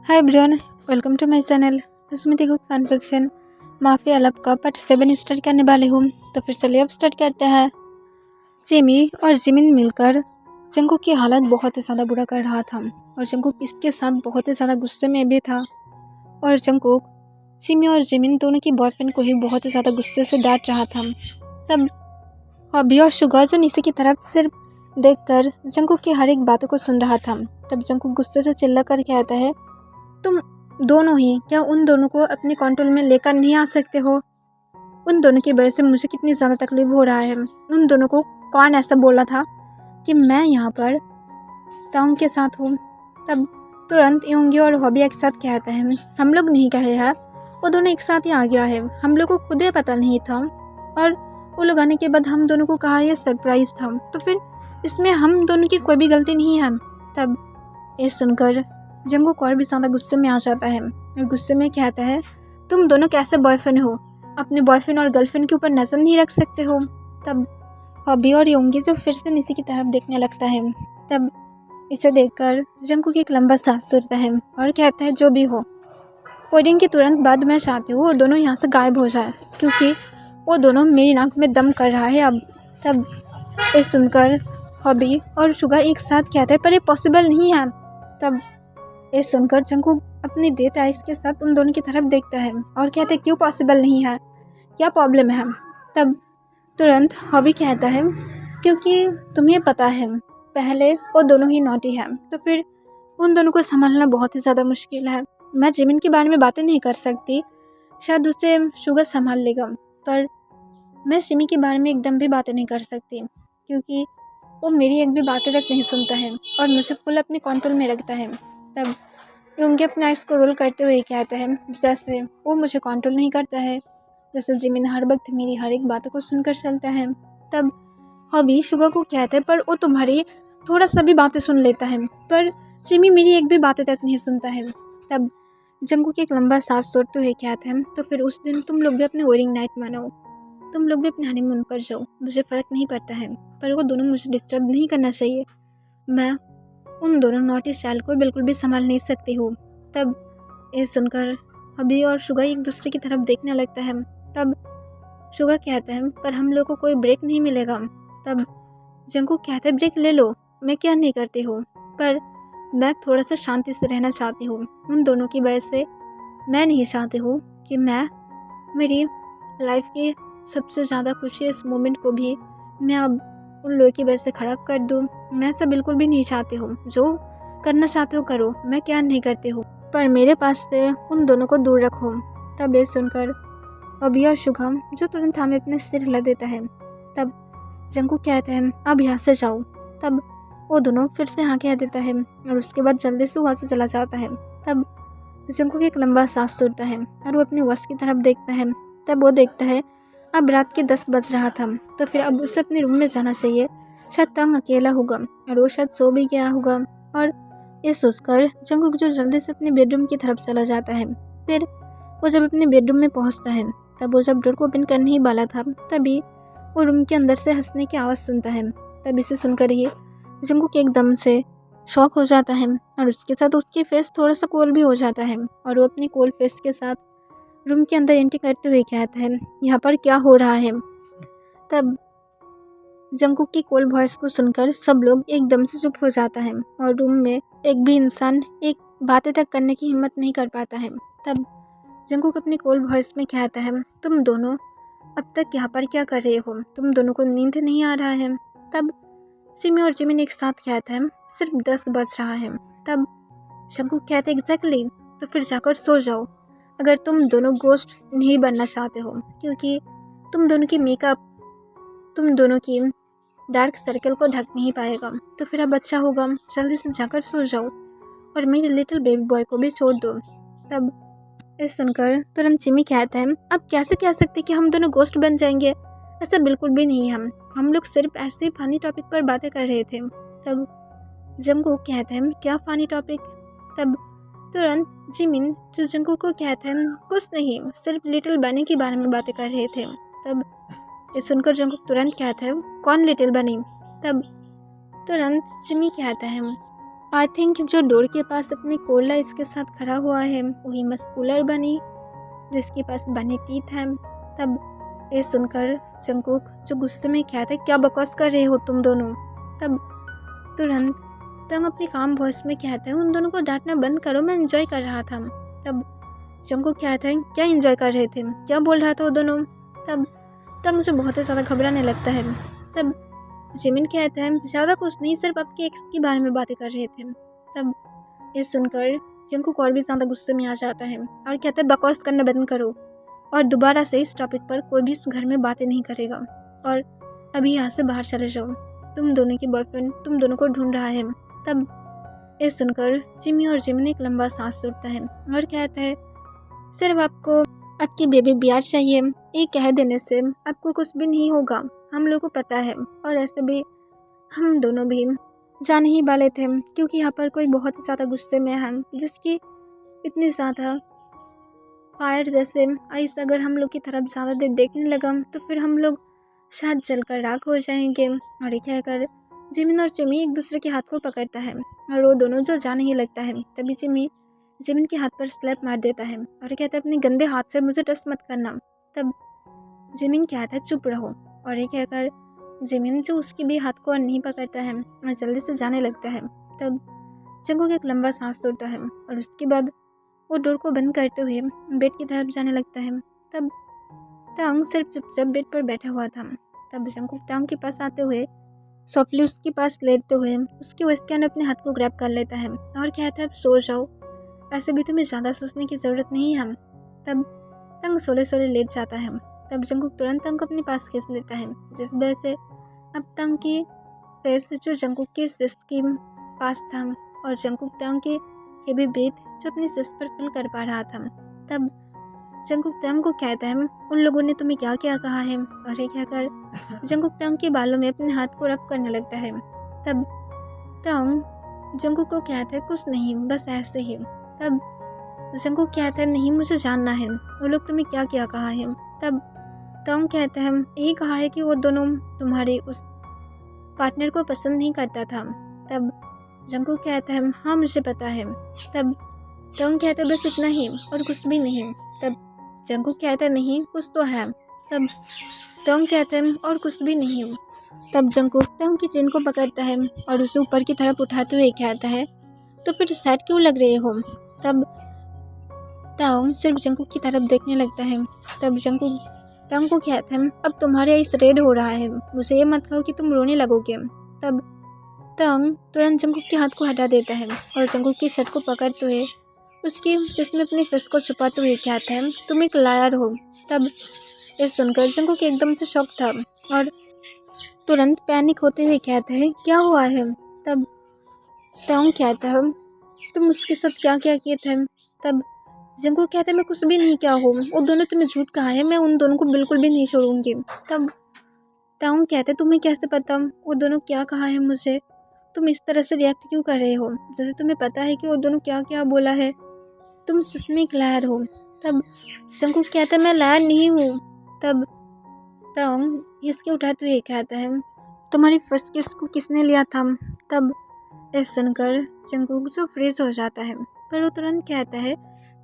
Hi everyone, welcome to my channel. उसमें देखो fun fiction mafia अलब का पार्ट 7 स्टार्ट करने वाले हूँ। तो फिर चलिए अब स्टार्ट करते हैं। जिमी और जिमिन मिलकर जंगकुक की हालत बहुत ही ज़्यादा बुरा कर रहा था और जंगकुक इसके साथ बहुत ही ज़्यादा गुस्से में भी था। और जंगकुक जिमी और जिमिन दोनों की बॉयफ्रेंड को ही बहुत ही ज़्यादा गुस्से से डांट रहा था। तब हॉबी और शुगर जो नीचे की तरफ सिर्फ देखकर जंगकुक की हर एक बातों को सुन रहा था। तब जंगकुक गुस्से से चिल्ला कर कहता है, तुम दोनों ही क्या उन दोनों को अपने कंट्रोल में लेकर नहीं आ सकते हो? उन दोनों की वजह से मुझे कितनी ज़्यादा तकलीफ हो रहा है। उन दोनों को कौन ऐसा बोला था कि मैं यहाँ पर ताउंग के साथ हूँ? तब तुरंत योंगी और हॉबी एक साथ कहते हैं, हम लोग नहीं कहे हैं, वो दोनों एक साथ ही आ गया है, हम लोग को खुद ही पता नहीं था और वो लोग आने के बाद हम दोनों को कहा यह सरप्राइज़ था, तो फिर इसमें हम दोनों की कोई भी गलती नहीं है। तब ये सुनकर जंगकुक और भी ज़्यादा गुस्से में आ जाता है और गुस्से में कहता है, तुम दोनों कैसे बॉयफ्रेंड हो? अपने बॉयफ्रेंड और गर्लफ्रेंड के ऊपर नज़र नहीं रख सकते हो? तब हॉबी और योंगी जो फिर से नीचे की तरफ देखने लगता है। तब इसे देखकर जंगकुक एक लंबा सांस छोड़ता है और कहता है, जो भी हो, कोडिंग के तुरंत बाद मैं चाहती हूँ वो दोनों यहाँ से गायब हो जाए, क्योंकि वो दोनों मेरी नाक में दम कर रहा है अब। तब ये सुनकर हॉबी और शुगर एक साथ कहते हैं, पर ये पॉसिबल नहीं है। तब ये सुनकर जंगकुक अपनी डेथ आइज के साथ उन दोनों की तरफ देखता है और कहता है, क्यों पॉसिबल नहीं है, क्या प्रॉब्लम है? तब तुरंत हॉबी कहता है, क्योंकि तुम्हें पता है पहले वो दोनों ही नॉटी हैं, तो फिर उन दोनों को संभालना बहुत ही ज़्यादा मुश्किल है। मैं जिमिन के बारे में बातें नहीं कर सकती, शायद उसे शुगर संभाल लेगा, पर मैं सिमी के बारे में एकदम भी बातें नहीं कर सकती, क्योंकि वो मेरी एक भी बातें तक नहीं सुनता है और मुझे फुल अपने कंट्रोल में रखता है। तब योंगी अपने आइस को रोल करते हुए कहता है, जैसे वो मुझे कंट्रोल नहीं करता है, जैसे जिमिन हर वक्त मेरी हर एक बातों को सुनकर चलता है। तब हॉबी शुगर को कहता है, पर वो तुम्हारी थोड़ा सा भी बातें सुन लेता है, पर जिमी मेरी एक भी बातें तक नहीं सुनता है। तब जंगकुक एक लंबा सांस छोड़ते हुए कहता है, तो फिर उस दिन तुम लोग भी अपने वेडिंग नाइट मनाओ, तुम लोग भी अपने हनीमून पर जाओ, मुझे फ़र्क नहीं पड़ता है, पर वो दोनों मुझे डिस्टर्ब नहीं करना चाहिए। मैं उन दोनों नॉटी स्टाइल को बिल्कुल भी संभाल नहीं सकती हूँ। तब ये सुनकर हबी और शुगर एक दूसरे की तरफ देखने लगता है। तब शुगर कहता है, पर हम लोग को कोई ब्रेक नहीं मिलेगा। तब जंगकुक कहता है, ब्रेक ले लो, मैं क्या नहीं करती हूँ, पर मैं थोड़ा सा शांति से रहना चाहती हूँ। उन दोनों की वजह से मैं नहीं चाहती हूँ कि मैं मेरी लाइफ की सबसे ज़्यादा खुशी इस मोमेंट को भी मैं अब उन लोगों की वजह से ख़राब कर दूँ। मैं ऐसा बिल्कुल भी नहीं चाहती हूँ, जो करना चाहते हो करो, मैं क्या नहीं करती हूँ, पर मेरे पास से उन दोनों को दूर रखो। तब ये सुनकर अभी और शुभम जो तुरंत हमें अपने सिर हिला देता है। तब जंगकुक कहते हैं, अब यहाँ से जाओ। तब वो दोनों फिर से हाँ कह देता है और उसके बाद जल्दी से वहाँ से चला जाता है। तब जंगकुक एक लंबा सांस छोड़ता है और वो अपनी वश की तरफ देखता है। तब वो देखता है अब रात के 10 बज रहा था, तो फिर अब उसे अपने रूम में जाना चाहिए। शायद तंग अकेला होगा और वो शायद सो भी गया होगा। और ये सोचकर जंगकुक जो जल्दी से अपने बेडरूम की तरफ चला जाता है। फिर वो जब अपने बेडरूम में पहुंचता है, तब वो जब डोर को ओपन करने ही वाला था, तभी वो रूम के अंदर से हंसने की आवाज़ सुनता है। तब इसे सुनकर ही जंगकुक एकदम से शॉक हो जाता है और उसके साथ उसकी फेस थोड़ा सा कोल्ड भी हो जाता है और वो अपनी कोल्ड फेस के साथ रूम के अंदर एंट्री करते हुए कहता है, यहाँ पर क्या हो रहा है? तब जंगकुक की कोल्ड वॉइस को सुनकर सब लोग एकदम से चुप हो जाता है और रूम में एक भी इंसान एक बातें तक करने की हिम्मत नहीं कर पाता है। तब जंगकुक अपनी कोल्ड वॉइस में कहता है, तुम दोनों अब तक यहाँ पर क्या कर रहे हो? तुम दोनों को नींद नहीं आ रहा है? तब सिमी और जिमिन एक साथ कहता है, सिर्फ 10 बज रहा है। तब जंगकुक कहते हैं, एग्जैक्टली, तो फिर जाकर सो जाओ अगर तुम दोनों गोस्ट नहीं बनना चाहते हो, क्योंकि तुम दोनों की मेकअप तुम दोनों की डार्क सर्कल को ढक नहीं पाएगा, तो फिर अब अच्छा होगा जल्दी से जाकर सो जाओ और मेरे लिटिल बेबी बॉय को भी छोड़ दो। तब ये सुनकर तुरंत जिमी कहता है, अब कैसे कह सकते कि हम दोनों गोस्ट बन जाएंगे? ऐसा बिल्कुल भी नहीं, हम लोग सिर्फ ऐसे ही फनी टॉपिक पर बातें कर रहे थे। तब जंगकुक कहता है, क्या फनी टॉपिक? तब तुरंत जिमिन जो जंगकुक को कहता है, कुछ नहीं, सिर्फ लिटिल बनी के बारे में बातें कर रहे थे। तब ये सुनकर जंगकुक तुरंत कहता है, कौन लिटिल बनी? तब तुरंत जिमी कहता है, आई थिंक जो डोर के पास अपनी कोल्ड लाइट्स के साथ खड़ा हुआ है वही मस्कुलर बनी, जिसके पास बने टीथ हैं। तब ये सुनकर जंगकुक जो गुस्से में कहता है, क्या बकवास कर रहे हो तुम दोनों। तब तुरंत तंग अपने काम वॉइस में कहता है, उन दोनों को डांटना बंद करो, मैं एंजॉय कर रहा था। तब जंगकुक कहता है, क्या एंजॉय कर रहे थे, क्या बोल रहा था वो दोनों। तब तंग जो बहुत ही ज़्यादा घबराने लगता है। तब जिमिन कहता है, ज़्यादा कुछ नहीं, सिर्फ आपके एक्स के बारे में बातें कर रहे थे। तब ये सुनकर जंगकुक और भी ज़्यादा गुस्से में आ जाता है और कहता है, बकवास करना बंद करो और दोबारा से इस टॉपिक पर कोई भी इस घर में बातें नहीं करेगा और अभी यहाँ से बाहर चले जाओ। तुम दोनों की बॉयफ्रेंड तुम दोनों को ढूंढ रहा है। तब ये सुनकर जिमी और जिमिन एक लंबा सांस छोड़ता है और कहता है, सिर्फ आपको आपकी बेबी बियर चाहिए, ये कह देने से आपको कुछ भी नहीं होगा, हम लोग को पता है। और ऐसे भी हम दोनों भी जाने ही वाले थे, क्योंकि यहाँ पर कोई बहुत ही ज़्यादा गुस्से में है, जिसकी इतनी ज़्यादा फायर जैसे आइस अगर हम लोग की तरफ ज़्यादा देर देखने लगा तो फिर हम लोग शायद जलकर राख हो जाएंगे। और ये कहकर जिमिन और जिमी एक दूसरे के हाथ को पकड़ता है और वो दोनों जो जाने ही लगता है। तभी जिमी जिमिन के हाथ पर स्लैप मार देता है और कहता है, अपने गंदे हाथ से मुझे टच मत करना। तब जिमिन कहता है, चुप रहो। और ये कहकर जिमिन जो उसके भी हाथ को नहीं पकड़ता है और जल्दी से जाने लगता है। तब जंगकुक एक लंबा सांस छोड़ता है और उसके बाद वो डोर को बंद करते हुए बेड की तरफ जाने लगता है। तब तांग सिर्फ चुपचाप बेड पर बैठा हुआ था। तब जंगकुक तांग के पास आते हुए सॉफ्टली उसके पास लेटते हुए उसके वेस्ट के अंदर अपने हाथ को ग्रैब कर लेता है और कहता है, अब सो जाओ, ऐसे भी तुम्हें ज़्यादा सोचने की ज़रूरत नहीं है। तब तंग सोले सोले लेट जाता है। तब जंगकुक तुरंत तंग को अपने पास खींच लेता है, जिस वजह से अब तंग की फेस जो जंगकुक के सिस्ट के पास था और जंगकुक तंग की हेवी ब्रीथ जो अपनी सिस्ट पर फील कर पा रहा था। तब जंगकुक तंग को कहता है, उन लोगों ने तुम्हें क्या क्या कहा है। और ये कहकर जंगकुक तंग के बालों में अपने हाथ को रफ करने लगता है। तब तंग जंगकुक को कहता है, कुछ नहीं, बस ऐसे ही। तब जंगकुक कहता है, नहीं, मुझे जानना है वो लोग तुम्हें क्या क्या कहा है। तब तंग कहता है, यही कहा है कि वो दोनों तुम्हारे उस पार्टनर को पसंद नहीं करता था। तब जंगकुक कहता है, हाँ मुझे पता है। तब तंग कहता है, बस इतना ही और कुछ भी नहीं। तब जंगकुक कहता है, नहीं कुछ तो है। तब तंग कहता है, और कुछ भी नहीं। तब जंगकुक तंग की चिन को पकड़ता है और उसे ऊपर की तरफ उठाते हुए कहता है, तो फिर सैड क्यों लग रहे हो। तब तंग सिर्फ जंगकुक की तरफ देखने लगता है। तब जंगकुक तंग को कहता है, अब तुम्हारे आइस रेड हो रहा है, मुझे ये मत कहो कि तुम रोने लगोगे। तब तंग तुरंत जंगकुक के हाथ को हटा देता है और जंगकुक की शर्ट को पकड़ते हुए उसकी जिसमें अपनी फिस्ट को छुपाते हुए कहता है, तुम एक लायर हो। तब ये सुनकर जंगकुक एकदम से शॉक था और तुरंत पैनिक होते हुए कहता है, क्या हुआ है। तब तंग कहता है, तुम उसके साथ क्या क्या किए थे। तब जंगकुक कहता है, मैं कुछ भी नहीं किया हूँ, वो दोनों तुम्हें झूठ कहा है, मैं उन दोनों को बिल्कुल भी नहीं छोड़ूंगी। तब तंग कहते, तुम्हें कैसे पता वो दोनों क्या कहा है मुझे, तुम इस तरह से रिएक्ट क्यों कर रहे हो, जैसे तुम्हें पता है कि वो दोनों क्या क्या बोला है, तुम सच में एक लायर हो। तब जंगकुक कहता है, मैं लायर नहीं हूँ। तब तंग इसके उठाते हुए कहता है, तुम्हारी फर्स्ट किस को किसने लिया था। तब ये सुनकर जंगकुक जो फ्रीज हो जाता है, पर वो तुरंत कहता है,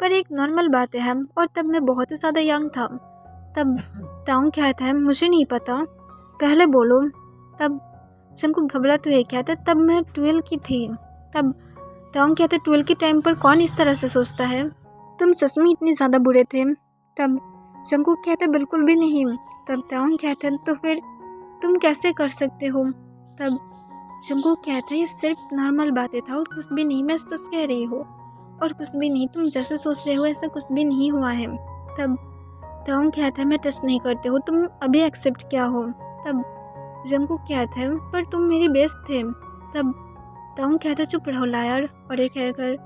पर एक नॉर्मल बात है और तब मैं बहुत ही ज़्यादा यंग था। तब तंग कहता है, मुझे नहीं पता, पहले बोलो। तब जंगकुक घबराते हुए कहता है, तब मैं 12 की थी। तब तंग कहते, 12 के टाइम पर कौन इस तरह से सोचता है, तुम सच में इतने ज़्यादा बुरे थे। तब जंगकुक कहते, बिल्कुल भी नहीं। तब तंग कहते, तो फिर तुम कैसे कर सकते हो। तब जंगकुक कहता है, ये सिर्फ नॉर्मल बातें था और कुछ भी नहीं, मैं सच कह रही हूँ और कुछ भी नहीं, तुम जैसे सोच रहे हो ऐसा कुछ भी नहीं हुआ है। तब तंग कहता है, मैं टेस्ट नहीं करते हो, तुम अभी एक्सेप्ट क्या हो। तब जंगकुक कहता है, पर तुम मेरी बेस्ट थे। तब तंग कहता है, चुप रहो लायर। और ये कहकर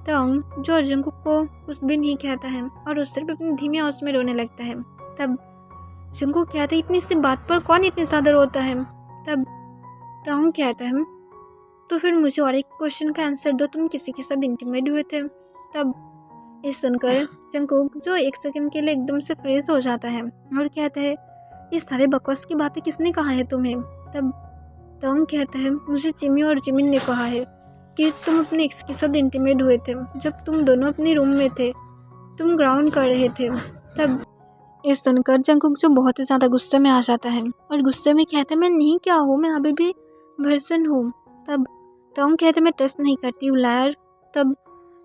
तंग जो जंगकुक को कुछ भी नहीं कहता है और उस सिर्फ अपनी धीमी आवाज़ में रोने लगता है। तब जंगकुक कहता है, इतनी सी बात पर कौन इतनी ज़्यादा रोता है। तब तंग कहता है, तो फिर मुझे और एक क्वेश्चन का आंसर दो, तुम किसी के साथ इंटीमेट हुए थे। तब ये सुनकर जंगकुक जो एक सेकंड के लिए एकदम से फ्रीज हो जाता है और कहता है, ये सारे बकवास की बातें किसने कहा है तुम्हें। तब तंग कहता है, मुझे जिमी और जिमिन ने कहा है कि तुम अपने एक्स के साथ इंटीमेट हुए थे, जब तुम दोनों अपने रूम में थे, तुम ग्राउंड कर रहे थे। तब ये सुनकर जंगकुक जो बहुत ही ज़्यादा गुस्से में आ जाता है और गुस्से में कहता है मैं नहीं क्या हूँ, मैं अभी भी वर्जिन हूँ। तब तोंग कहते मैं टेस्ट नहीं करती हूँ लायर। तब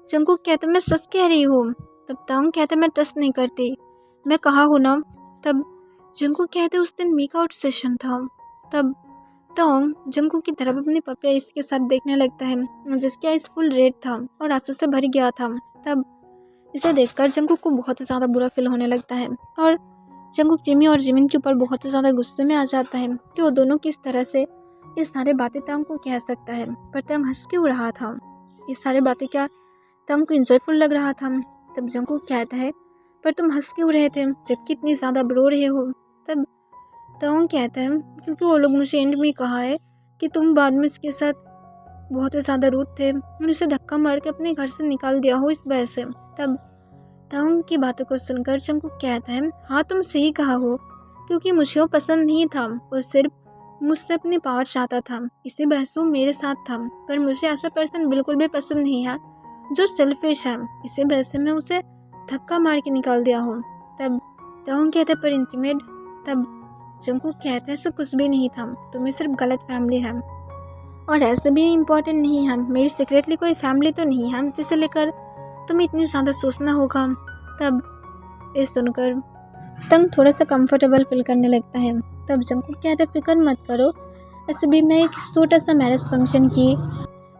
जंगकुक कहते मैं सच कह रही हूँ। तब तोंग कहते मैं टेस्ट नहीं करती, मैं कहा हूँ ना। तब जंगकुक कहते उस दिन मेकआउट सेशन था। तब तोंग जंगकुक की तरफ अपने पपी आइस के साथ देखने लगता है, जिसकी आइस फुल रेड था और आंसू से भर गया था। तब इसे देखकर जंगकुक को बहुत ही ज़्यादा बुरा फील होने लगता है और जंगकुक जिमी और जिमिन के ऊपर बहुत ही ज़्यादा गुस्से में आ जाता है कि वो दोनों किस तरह से ये सारे बातें तंग को कह सकता है। पर तंग हंस क्यों रहा था, ये सारे बातें क्या तंग को इंजॉयफुल लग रहा था। तब जंगकुक कहता है पर तुम हंस क्यों रहे थे जबकि इतनी ज़्यादा रो रहे हो। तब तंग कहता है क्योंकि वो लोग मुझे एंड में कहा है कि तुम बाद में उसके साथ बहुत ही ज़्यादा रूड थे और उसे धक्का मार के अपने घर से निकाल दिया हो इस वजह से। तब तंग की बातों को सुनकर जंगकुक कहता है हाँ तुम सही कहा हो, क्योंकि मुझे वो पसंद नहीं था, वो सिर्फ मुझसे अपनी पावर चाहता था, इसी वजह से वो मेरे साथ था। पर मुझे ऐसा पर्सन बिल्कुल भी पसंद नहीं है जो सेल्फिश है, इसी वजह से मैं उसे धक्का मार के निकाल दिया हूँ। तब तंग कहता पर इंटीमेट। तब जंगकुक कहता है ऐसा कुछ भी नहीं था, तुम्हें सिर्फ गलत फैमिली है और ऐसे भी इम्पोर्टेंट नहीं है, मेरी सीक्रेटली कोई फैमिली तो नहीं है जिसे लेकर तुम्हें इतनी ज़्यादा सोचना होगा। तब ये सुनकर तंग थोड़ा सा कंफर्टेबल फील करने लगता है। तब जंगकुक कहता है फिक्र मत करो, ऐसे भी मैं एक छोटा सा मैरिज फंक्शन की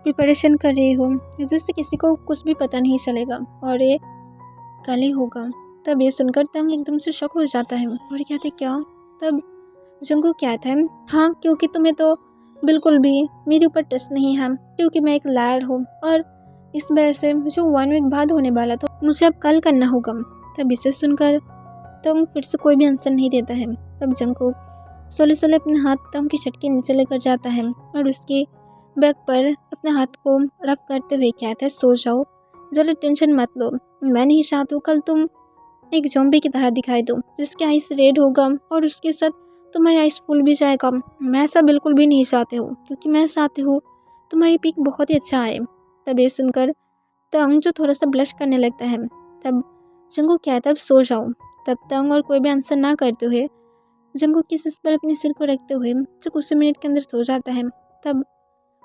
प्रिपरेशन कर रही हूँ जिससे किसी को कुछ भी पता नहीं चलेगा और ये कल ही होगा। तब ये सुनकर तंग एकदम से शॉक हो जाता है और कहते क्या। तब जंगकुक कहता है हाँ क्योंकि तुम्हें तो बिल्कुल भी मेरे ऊपर ट्रस्ट नहीं है, क्योंकि मैं एक लायर हूँ और इस वजह से जो 1 वीक बाद होने वाला था मुझे अब कल करना होगा। तब इसे सुनकर तंग फिर से कोई भी आंसर नहीं देता है। तब जंगकुक सोले सोले अपने हाथ तंग की शर्ट के नीचे लेकर जाता है और उसके बैक पर अपने हाथ को रब करते हुए कहता है सो जाओ, ज़रा टेंशन मत लो, मैं नहीं चाहता कल तुम एक ज़ॉम्बी की तरह दिखाई दो जिसके आइस रेड होगा और उसके साथ तुम्हारी आइस फूल भी जाएगा। मैं ऐसा बिल्कुल भी नहीं चाहती हूँ, क्योंकि मैं चाहती हूँ तुम्हारी पिक बहुत ही अच्छा आए। तब ये सुनकर तंग जो थोड़ा सा ब्लश करने लगता है। तब जंगकुक कहता है अब सो जाओ। तब तंग और कोई भी आंसर ना करते हुए जंगकुक की सिर पर अपने सिर को रखते हुए जो कुछ मिनट के अंदर सो जाता है। तब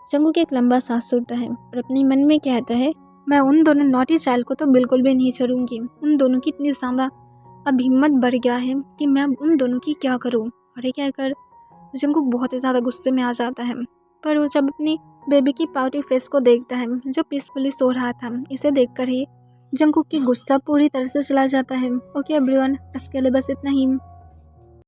जंगकुक एक लंबा सांस छोड़ता है और अपने मन में कहता है मैं उन दोनों नॉटी चाइल्ड को तो बिल्कुल भी नहीं छोड़ूंगी, उन दोनों की इतनी ज़्यादा अब हिम्मत बढ़ गया है कि मैं उन दोनों की क्या करूँ। और ये कहकर जंगकुक बहुत ही ज़्यादा गुस्से में आ जाता है। पर वो जब अपनी बेबी की पाउटी फेस को देखता है जो पीसफुली सो रहा था, इसे देखकर ही जंगकुक की गुस्सा पूरी तरह से चला जाता है। ओके एवरीवन, इसके लिए बस इतना ही।